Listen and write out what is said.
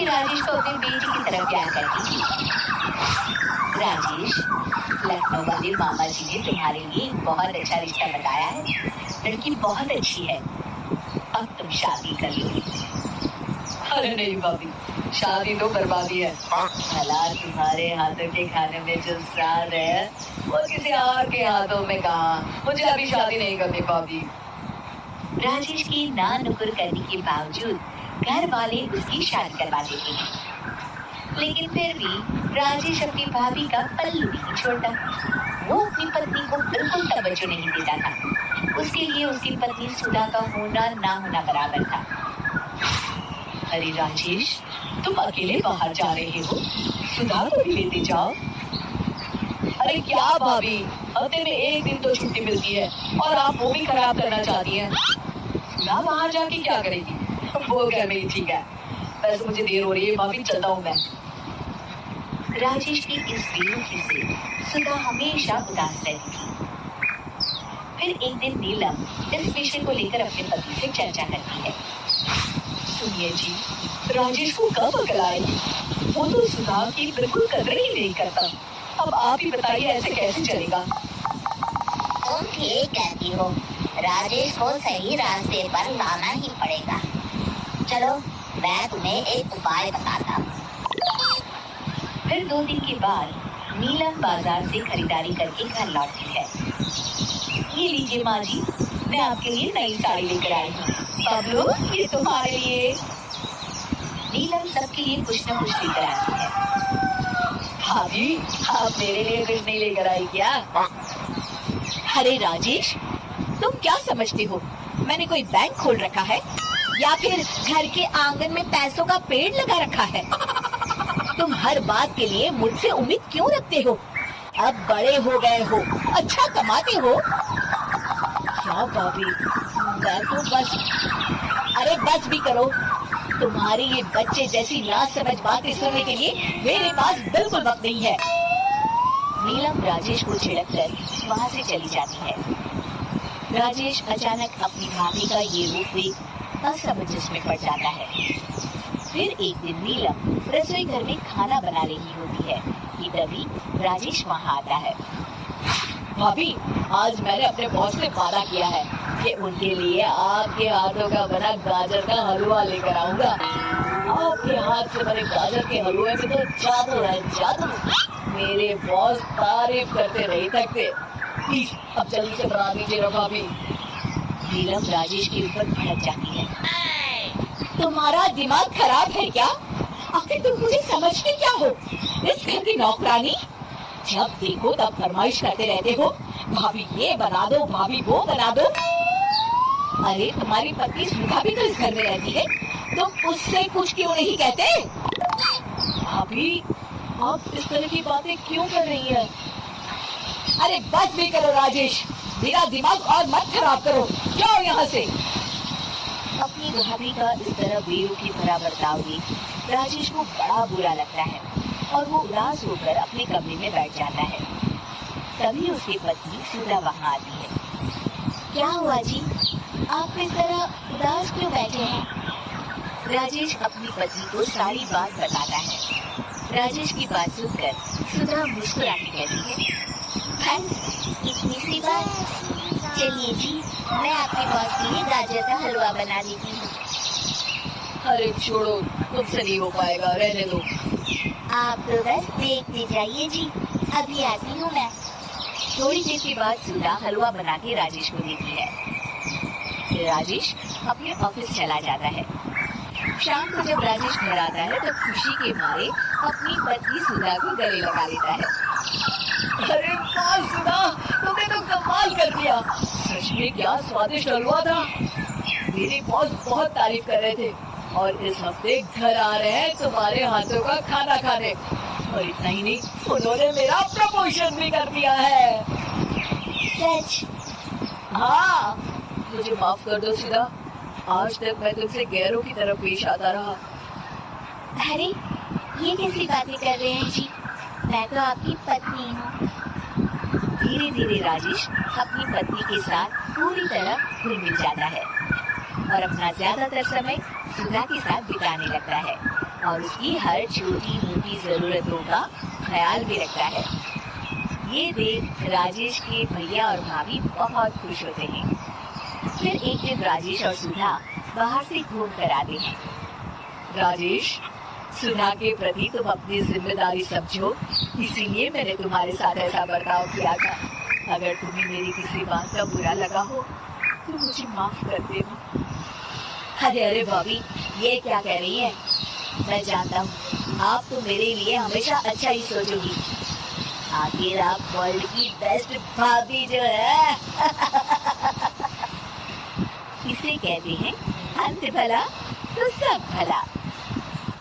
कि राजेश को अपनी बेटी की तरफ प्यार करती थी। राजेश, लखनऊ वाले मामा जी ने तुम्हारे लिए एक बहुत अच्छा रिश्ता बताया है। लड़की बहुत अच्छी है, अब तुम शादी कर लो। अरे नहीं भाभी, शादी तो बर्बादी है। भला तुम्हारे हाथों के खाने में जो स्वाद है वो किसी और के हाथों में कहा। मुझे अभी शादी नहीं करनी भाभी। राजेश की ना नुकुर करने के बावजूद घर वाले उसकी शादी करवा देते हैं, लेकिन फिर भी राजेश अपनी भाभी का पल्लू नहीं छोड़ता। वो अपनी पत्नी को बिल्कुल तवज्जो नहीं देता था। उसके लिए उसकी पत्नी सुधा का होना ना होना बराबर था। अरे राजेश, तुम अकेले बाहर जा रहे हो, सुधा को भी लेते जाओ। अरे क्या भाभी, हफ्ते में एक दिन तो छुट्टी मिलती है और आप वो भी खराब करना चाहती हैं। सुधा बाहर जाके क्या करेगी, वो घर में ही ठीक है। वैसे मुझे देर हो रही है भाभी, चलता हूँ मैं। राजेश की इस बेरुखी से सुधा हमेशा उदास रहती थी। फिर एक दिन नीलम इस विषय को लेकर अपने पति से चर्चा करती है। सुनिए जी, राजेश को कब अकल आएगी? वो तो सुधा की बिल्कुल कदर ही नहीं करता। अब आप ही बताइए, ऐसे कैसे चलेगा? तुम ठीक कहती हो, राजेश को सही रास्ते पर लाना ही पड़ेगा। चलो मैं तुम्हें एक उपाय बताता हूँ। फिर 2 दिन के बाद नीलम बाजार से खरीदारी करके घर लौटती है। ये लीजिए माँ जी, मैं आपके लिए नई साड़ी लेकर आई हूँ। बबलू, ये तुम्हारे लिए। नीलम सबके लिए कुछ न कुछ लेकर आती है। भाभी, आप मेरे लिए कुछ नहीं लेकर आई क्या? अरे राजेश, तुम क्या समझते हो, मैंने कोई बैंक खोल रखा है या फिर घर के आंगन में पैसों का पेड़ लगा रखा है? तुम हर बात के लिए मुझसे उम्मीद क्यों रखते हो? अब बड़े हो गए हो, अच्छा कमाते हो। क्या भाभी, मैं तो बस, अरे बस भी करो। तुम्हारी ये बच्चे जैसी नासमझ बातें सुनने के लिए मेरे पास बिल्कुल वक्त नहीं है। नीलम राजेश को छिड़ककर वहाँ से चली जाती है। राजेश अचानक अपनी भाभी का ये रूप देख असमंजस में पड़ जाता है। फिर एक दिन नीलम रसोई घर में खाना बना रही होती है कि तभी राजेश वहाँ आता है। भाभी, आज मैंने अपने बॉस से वादा किया है कि उनके लिए आपके हाथों का बना गाजर का हलवा लेकर आऊंगा। आपके हाथ से बने गाजर के हलवे में तो जादू है, जादू। मेरे बॉस तारीफ करते नहीं थकते। प्लीज अब जल्दी से बना दीजिए ना भाभी। नीलम राजेश के ऊपर भड़क जाती है। तुम्हारा दिमाग खराब है क्या? आखिर तुम मुझे समझते क्या हो? इस घर की नौकरानी? जब देखो तब फरमाइश करते रहते हो, भाभी ये बना दो, भाभी वो बना दो। अरे तुम्हारी पत्नी सुधा भी तो इस घर में रहती है, तुम उससे कुछ क्यों नहीं कहते? भाभी, आप इस तरह की बातें क्यों कर रही हैं? अरे बस भी करो राजेश, मेरा दिमाग और मत खराब करो। जाओ यहाँ से। अपनी भाभी का इस तरह बेरुखी भरा बर्ताव देख राजेश को बड़ा बुरा लगता है और वो उदास होकर अपने कमरे में बैठ जाता है। तभी उसकी पत्नी सुधा वहाँ आती है। क्या हुआ जी, आप इस तरह उदास क्यों बैठे हैं? राजेश अपनी पत्नी को सारी बात बताता है। राजेश की बात सुनकर सुधा मुस्कुरा के कहती है, बस इतनी सी बात। चलिए जी, मैं आपके बॉस के लिए गाजर का हलवा बना देती हूँ। अरे छोड़ो, तुमसे नहीं हो पाएगा, रहने दो। आप तो बस देखते जाइए जी, अभी आती हूँ मैं। थोड़ी देर के बाद सुधा हलवा बना के राजेश को देती है। फिर राजेश अपने ऑफिस चला जाता है। शाम को जब राजेश घर आता है तो खुशी के मारे अपनी पत्नी सुधा को गले लगा लेता है। अरे वाह सुधा, तुमने तो कमाल कर दिया। सच में क्या स्वादिष्ट हलवा था। मेरे बॉस बहुत तारीफ कर रहे थे और इस हफ्ते घर आ रहे हैं तुम्हारे हाथों का खाना खाने। और इतना ही नहीं, उन्होंने मेरा प्रमोशन भी कर दिया है। सच? हाँ, मुझे माफ कर दो सुधा, आज तक मैं तुमसे गैरों की तरफ पेश आता रहा। अरे ये कैसी बातें कर रहे हैं जी, मैं तो आपकी पत्नी हूँ। धीरे धीरे राजेश अपनी पत्नी के साथ पूरी तरह घुल मिल जाता है और अपना ज्यादातर समय सुधा के साथ बिताने लगता है। और उसकी हर छोटी मोटी जरूरतों का ख्याल भी रखता है। ये देख राजेश के भैया और भाभी बहुत खुश होते हैं। फिर एक दिन राजेश और सुधा बाहर से घूम कर आते हैं। राजेश, सुधा के प्रति तुम अपनी जिम्मेदारी समझो, इसीलिए मैंने तुम्हारे साथ ऐसा बर्ताव किया था। अगर तुम्हें मेरी किसी बात का बुरा लगा हो तो मुझे माफ कर देना। अरे अरे भाभी, ये क्या कह रही है? मैं जानता हूँ आप तो मेरे लिए हमेशा अच्छा ही सोचोगी। आखिर आप वर्ल्ड की बेस्ट भाभी जो है। इसे कहते हैं अंत भला तो सब भला।